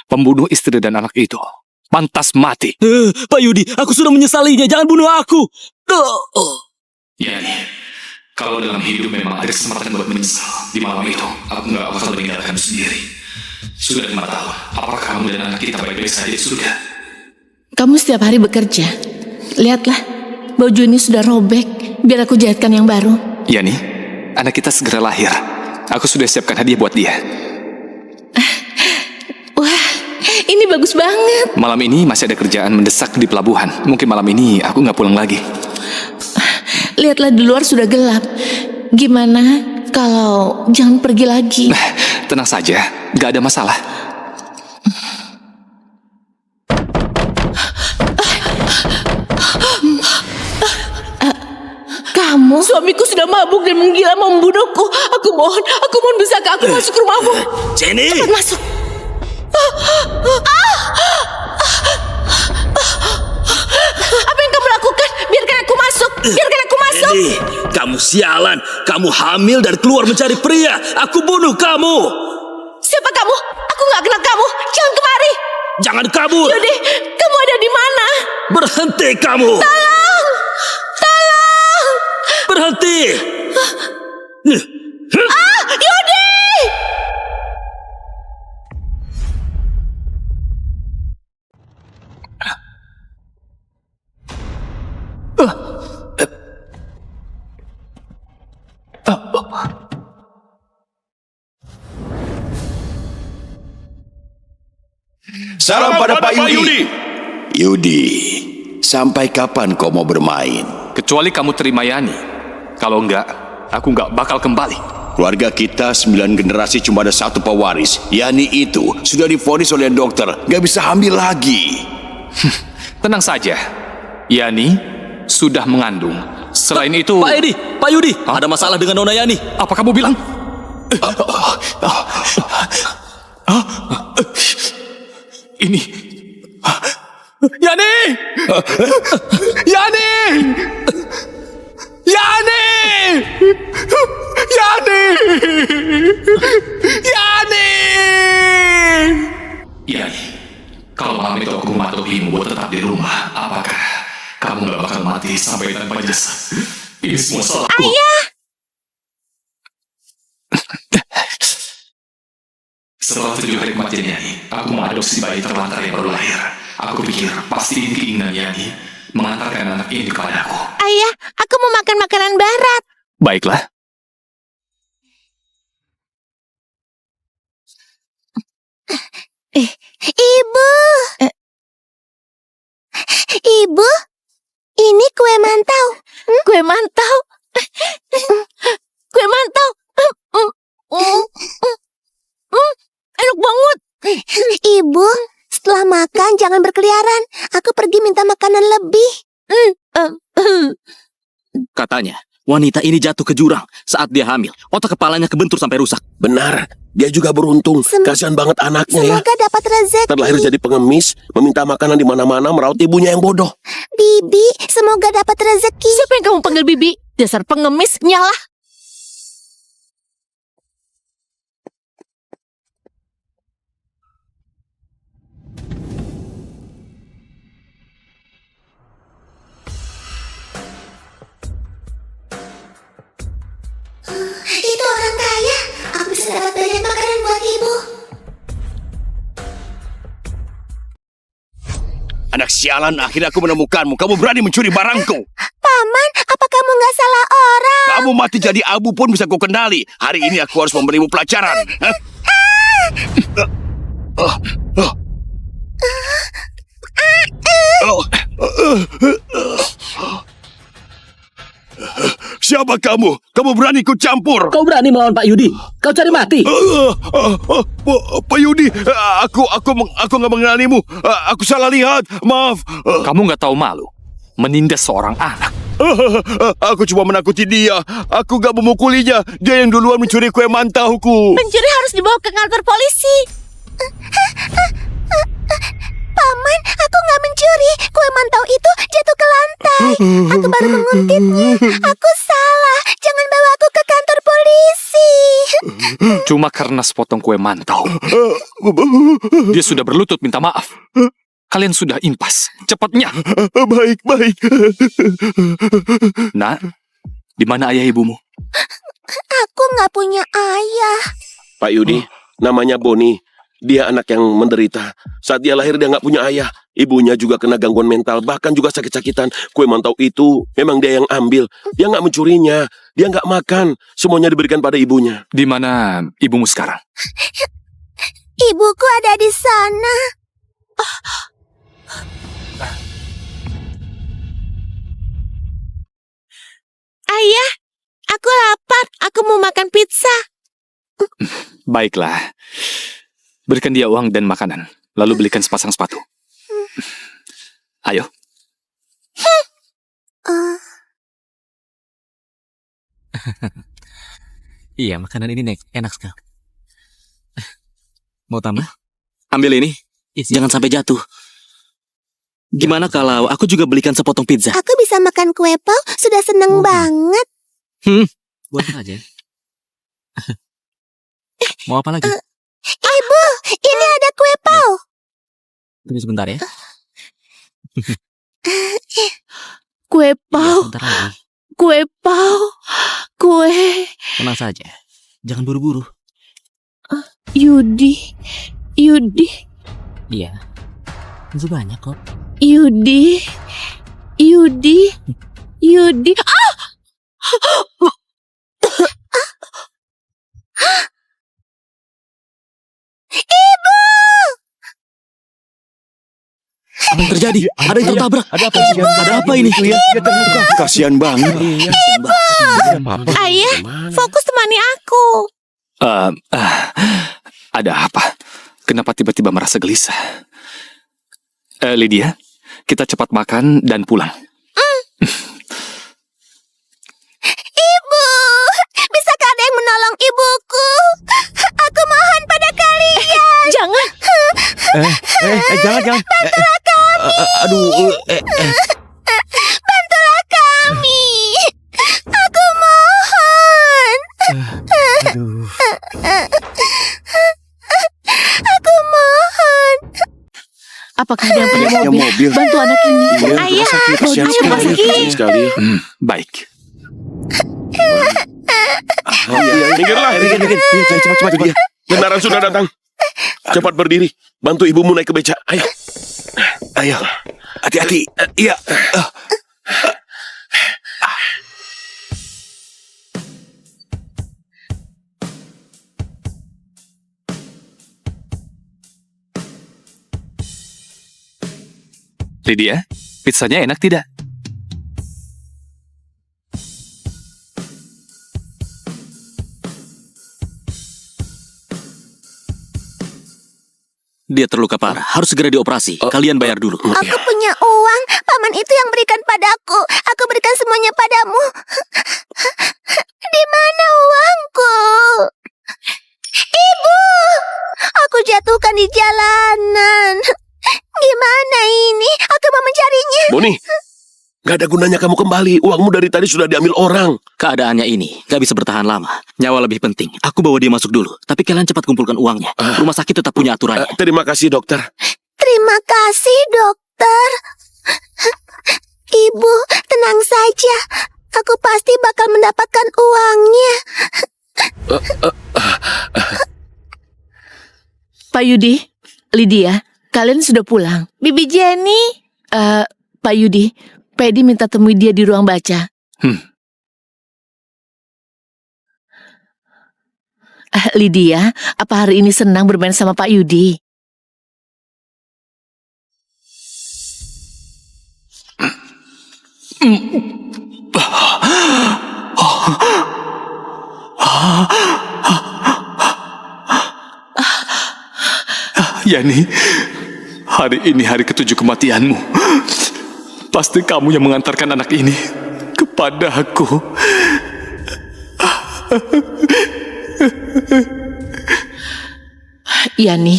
Pembunuh istri dan anak itu pantas mati. Pak Yudi, aku sudah menyesalinya. Jangan bunuh aku. Yani, kalau dalam hidup memang ada kesempatan buat menyesal, di malam itu aku nggak bakal meninggalkan sendiri. Sudah 5 tahun, apakah kamu dan anak kita baik-baik saja di surga? Kamu setiap hari bekerja. Lihatlah, baju ini sudah robek. Biar aku jahitkan yang baru. Yani, anak kita segera lahir. Aku sudah siapkan hadiah buat dia. Wah, ini bagus banget. Malam ini masih ada kerjaan mendesak di pelabuhan. Mungkin malam ini aku nggak pulang lagi. Lihatlah di luar sudah gelap. Gimana kalau jangan pergi lagi? Tenang saja, nggak ada masalah. Kamu? Suamiku sudah mabuk dan menggila mau membunuhku. Aku mohon bisakah aku masuk ke rumahmu? Jenny! Cepat masuk. Apa yang kamu lakukan? Biarkan aku masuk. Biarkan aku masuk. Jenny, kamu sialan. Kamu hamil dan keluar mencari pria. Aku bunuh kamu. Siapa kamu? Aku nggak kenal kamu. Jangan kemari. Jangan kabur. Yudi, kamu ada di mana? Berhenti kamu. Tolong! Tolong! Berhenti. Yudi! Salam pada Pak Yudi. Yudi, sampai kapan kau mau bermain? Kecuali kamu terima Yani. Kalau enggak, aku nggak bakal kembali. Keluarga kita 9 generasi cuma ada satu pewaris. Yani itu sudah divonis oleh dokter, gak bisa hamil lagi. Tenang saja, Yani sudah mengandung. Selain itu... Pak Yudi, ada masalah dengan Nona Yani. Apa kamu bilang? Ini... Yani! Yani! Yani! Yani! Yani! Yani, kalau malam itu aku mematuhimu buat tetap di rumah, apakah kamu gak bakal mati sampai tanpa jasa? Ini semua salahku. Ayah! Setelah 7 hari kematian Yani, aku mengadopsi bayi terlantar yang baru lahir. Aku pikir pasti ini keinginan Yani mengantarkan anak ini kepadaku. Ayah, aku mau makan makanan barat. Baiklah. Ibu! Ibu? Ini kue mantau. Kue mantau? Kue mantau? Enak banget. Ibu, setelah makan jangan berkeliaran. Aku pergi minta makanan lebih. Katanya, wanita ini jatuh ke jurang saat dia hamil. Otak kepalanya kebentur sampai rusak. Benar, dia juga beruntung. Kasihan banget anaknya ya. Semoga dapat rezeki. Terlahir jadi pengemis, meminta makanan di mana-mana, merawat ibunya yang bodoh. Bibi, semoga dapat rezeki. Siapa yang kamu panggil Bibi? Dasar pengemis, nyalah. Itu orang kaya. Aku bisa dapat banyak makanan buat ibu. Anak sialan, akhirnya aku menemukanmu. Kamu berani mencuri barangku. Paman, apa kamu nggak salah orang? Kamu mati jadi abu pun bisa ku kendali. Hari ini aku harus memberimu pelajaran. Hah? Siapa kamu? Kamu berani ku campur? Kau berani melawan Pak Yudi? Kau cari mati? Pak Yudi, aku nggak mengenalimu. Aku salah lihat. Maaf. Kamu nggak tahu malu menindas seorang anak. Aku cuma menakuti dia. Aku gak memukulinya. Dia yang duluan mencuri kue mantauku. Pencuri harus dibawa ke kantor polisi. Paman, aku nggak mencuri. Kue mantau itu jatuh ke lantai. Aku baru menguntitnya. Aku salah. Jangan bawa aku ke kantor polisi. polisi. Cuma karena sepotong kue mantau. Dia sudah berlutut minta maaf. Kalian sudah impas. Cepatnya. Baik. Nak, di mana ayah ibumu? Aku nggak punya ayah. Pak Yudi, namanya Boni. Dia anak yang menderita. Saat dia lahir dia nggak punya ayah. Ibunya juga kena gangguan mental, bahkan juga sakit-sakitan. Kue mantau itu memang dia yang ambil. Dia nggak mencurinya. Dia nggak makan. Semuanya diberikan pada ibunya. Di mana ibumu sekarang? Ibuku ada di sana. Ayah, aku lapar. Aku mau makan pizza. Baiklah. Berikan dia uang dan makanan. Lalu belikan sepasang sepatu. Ayo. Iya, makanan ini enak sekali. Mau tambah? Ambil ini. Isi. Jangan sampai jatuh. Gimana kalau aku juga belikan sepotong pizza? Aku bisa makan kue pau. Sudah seneng banget. Buat aja. Mau apa lagi? Ibu, ini ada kue pau. Tunggu sebentar ya. Kue Iya, pau, sebentar lagi. kue pau, kue. Tenang saja. Jangan buru-buru. Yudi. Iya. Masih banyak kok. Yudi. Ah! Apa yang terjadi? Ada yang tertabrak. Ada apa? Ada apa ini? Dia terluka. Kasihan banget. Ayah, fokus temani aku. Ada apa? Kenapa tiba-tiba merasa gelisah? Lydia, kita cepat makan dan pulang. Ibu, bisakah ada yang menolong ibuku? Aku mohon pada kalian. Jangan. Jangan. Bantulah kami. Aku mohon. Aku mohon. Apakah ada yang punya mobil? Bantu anak ini. Ayah, Kasihan sekali. Baik. Minggirlah. Cepat. Kendaraan sudah datang. Cepat berdiri. Bantu ibumu naik ke beca. Ayo. Hati-hati. Iya. Lydia, pizzanya enak tidak? Dia terluka parah. Harus segera dioperasi. Kalian bayar dulu. Aku punya uang. Paman itu yang berikan padaku. Aku berikan semuanya padamu. Di mana uangku? Ibu, aku jatuhkan di jalanan. Gimana ini? Aku mau mencarinya. Boni, gak ada gunanya kamu kembali. Uangmu dari tadi sudah diambil orang. Keadaannya ini gak bisa bertahan lama. Nyawa lebih penting. Aku bawa dia masuk dulu. Tapi kalian cepat kumpulkan uangnya. Rumah sakit tetap punya aturannya. Terima kasih dokter. Terima kasih, dokter. Ibu, tenang saja. Aku pasti bakal mendapatkan uangnya. Pak Yudi, Lydia, kalian sudah pulang. Bibi Jenny. Pak Yudi, Pedi minta temui dia di ruang baca. Lydia, apa hari ini senang bermain sama Pak Yudi? Yani, hari ini hari ke-7 kematianmu. Pasti kamu yang mengantarkan anak ini kepada aku. Yani,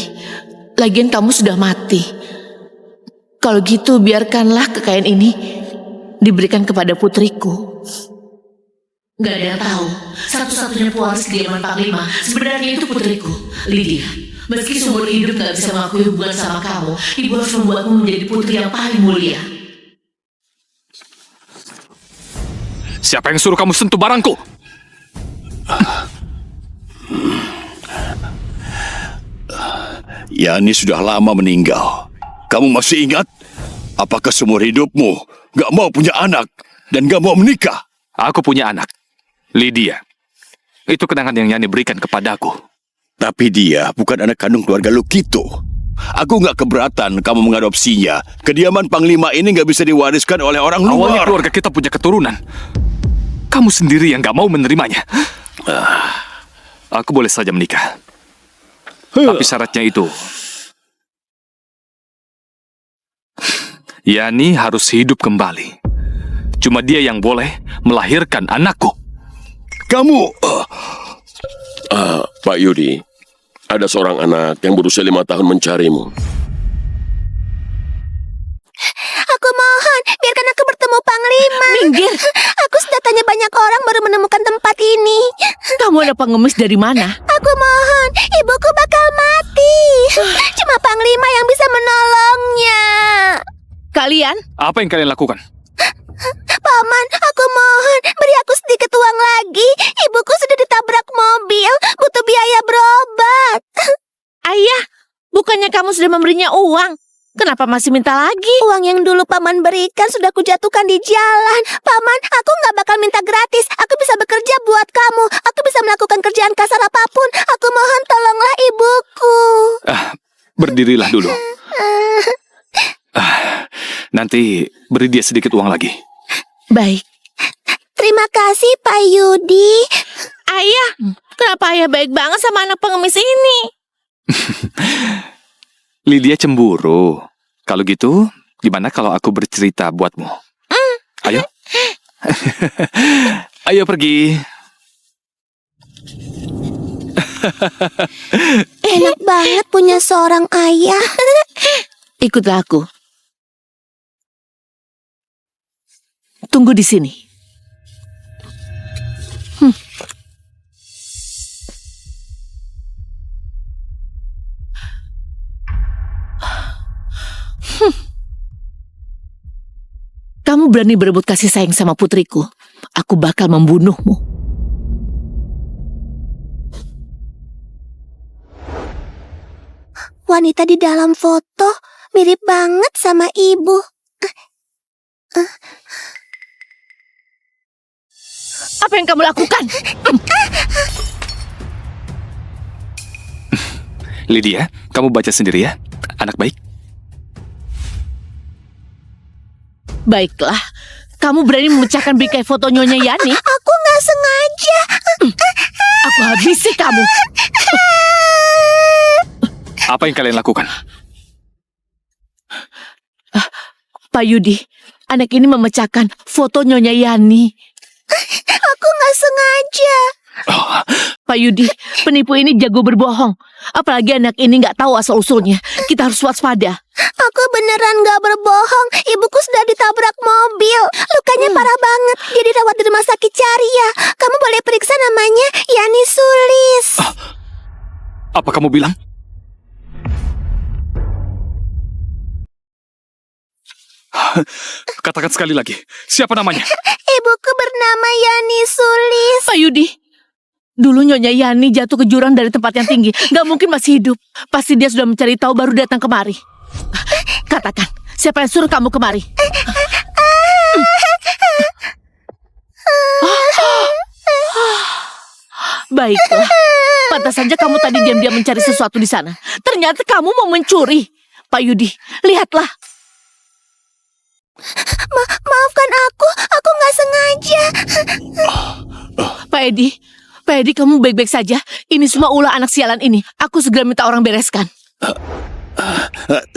lagian kamu sudah mati. Kalau gitu biarkanlah kekayaan ini diberikan kepada putriku. Gak ada yang tahu. Satu-satunya pewaris kediaman Panglima sebenarnya itu putriku, Lydia. Meski seumur hidup gak bisa mengakui hubungan sama kamu, ibu harus membuatmu menjadi putri yang paling mulia. Siapa yang suruh kamu sentuh barangku? Yani sudah lama meninggal. Kamu masih ingat? Apakah seumur hidupmu gak mau punya anak dan gak mau menikah? Aku punya anak, Lydia. Itu kenangan yang Yani berikan kepadaku. Tapi dia bukan anak kandung keluarga Lukito. Aku gak keberatan kamu mengadopsinya. Kediaman Panglima ini gak bisa diwariskan oleh orang Awalnya luar. keluarga kita punya keturunan. Kamu sendiri yang gak mau menerimanya. Aku boleh saja menikah. Tapi syaratnya itu, Yani harus hidup kembali. Cuma dia yang boleh melahirkan anakku. Kamu... Pak Yudi, ada seorang anak yang berusia 5 tahun mencarimu. Aku mohon, biarkan aku bertemu Panglima. Minggir! Aku sudah tanya banyak orang baru menemukan tempat ini. Kamu ada pengemis dari mana? Aku mohon, ibuku bakal mati. Cuma Panglima yang bisa menolongnya. Kalian? Apa yang kalian lakukan? Paman, aku mohon, beri aku sedikit uang lagi. Ibuku sudah ditabrak mobil, butuh biaya berobat. Ayah, bukannya kamu sudah memberinya uang? Kenapa masih minta lagi? Uang yang dulu Paman berikan sudah kujatuhkan di jalan. Paman, aku nggak bakal minta gratis. Aku bisa bekerja buat kamu. Aku bisa melakukan kerjaan kasar apapun. Aku mohon tolonglah ibuku. Berdirilah dulu. Nanti beri dia sedikit uang lagi. Baik. Terima kasih, Pak Yudi. Ayah, kenapa ayah baik banget sama anak pengemis ini? Lydia cemburu. Kalau gitu, gimana kalau aku bercerita buatmu? Ayo. Ayo pergi. Enak banget punya seorang ayah. Ikutlah aku. Tunggu di sini. Kamu berani berebut kasih sayang sama putriku. Aku bakal membunuhmu. Wanita di dalam foto mirip banget sama ibu. Apa yang kamu lakukan? Lydia, kamu baca sendiri ya. Anak baik. Baiklah, kamu berani memecahkan bingkai foto Nyonya Yani? Aku nggak sengaja. Aku habisi kamu. Apa yang kalian lakukan? Pak Yudi, anak ini memecahkan foto Nyonya Yani. Aku nggak sengaja. Pak Yudi, penipu ini jago berbohong. Apalagi anak ini nggak tahu asal-usulnya. Kita harus waspada. Aku beneran nggak berbohong. Ibuku sudah ditabrak mobil. Lukanya parah banget. Dia dirawat di rumah sakit Caria. Kamu boleh periksa namanya Yani Sulis. Apa kamu bilang? Katakan sekali lagi. Siapa namanya? Ibuku bernama Yani Sulis. Pak Yudi, dulu Nyonya Yani jatuh ke jurang dari tempat yang tinggi. Gak mungkin masih hidup. Pasti dia sudah mencari tahu baru datang kemari. Katakan, siapa yang suruh kamu kemari? Baiklah, pantas saja kamu tadi diam-diam mencari sesuatu di sana. Ternyata kamu mau mencuri. Pak Yudi, lihatlah. Maafkan aku nggak sengaja. Pak Edi, kamu baik-baik saja? Ini semua ulah anak sialan ini. Aku segera minta orang bereskan.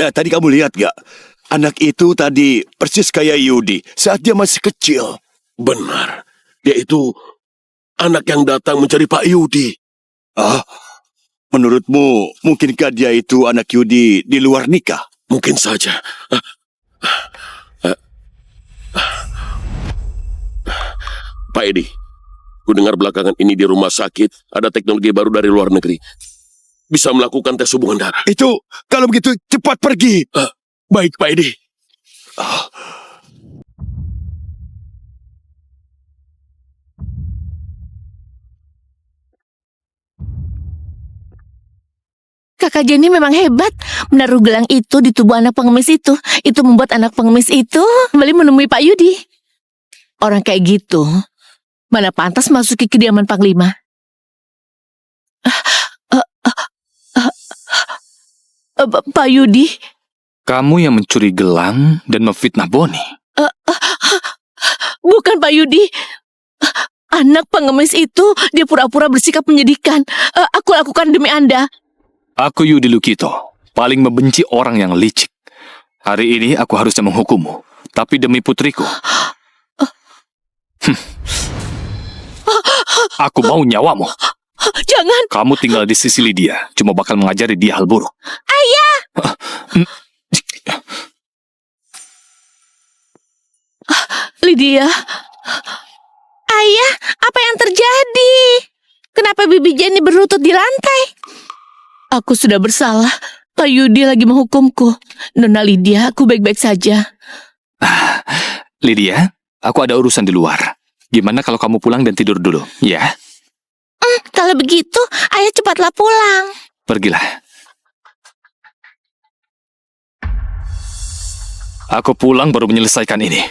Tadi kamu lihat gak? Anak itu tadi persis kayak Yudi saat dia masih kecil. Benar, dia itu anak yang datang mencari Pak Yudi. Menurutmu, mungkinkah dia itu anak Yudi di luar nikah? Mungkin saja. Pak Edi, Ku dengar belakangan ini di rumah sakit ada teknologi baru dari luar negeri. Bisa melakukan tes hubungan darah. Itu, kalau begitu cepat pergi. Baik, Pak Edi. Kakak Jenny memang hebat. Menaruh gelang itu di tubuh anak pengemis itu. Itu membuat anak pengemis itu kembali menemui Pak Yudi. Orang kayak gitu, mana pantas masuki kediaman Panglima. Pak Yudi, Kamu yang mencuri gelang dan memfitnah Boni. bukan Pak Yudi. Anak pengemis itu, dia pura-pura bersikap menyedihkan. Aku lakukan demi Anda. Aku Yudi Lukito, paling membenci orang yang licik. Hari ini aku harusnya menghukummu, tapi demi putriku. Aku mau nyawamu. Jangan, Kamu tinggal di sisi Lydia, cuma bakal mengajari dia hal buruk. Lydia. Ayah, apa yang terjadi? Kenapa Bibi Jenny berlutut di lantai? Aku sudah bersalah. Pak Yudi lagi menghukumku. Nona Lydia, aku baik-baik saja. Lydia, aku ada urusan di luar. Gimana kalau kamu pulang dan tidur dulu, ya? Kalau begitu, ayah cepatlah pulang. Pergilah. Aku pulang baru menyelesaikan ini.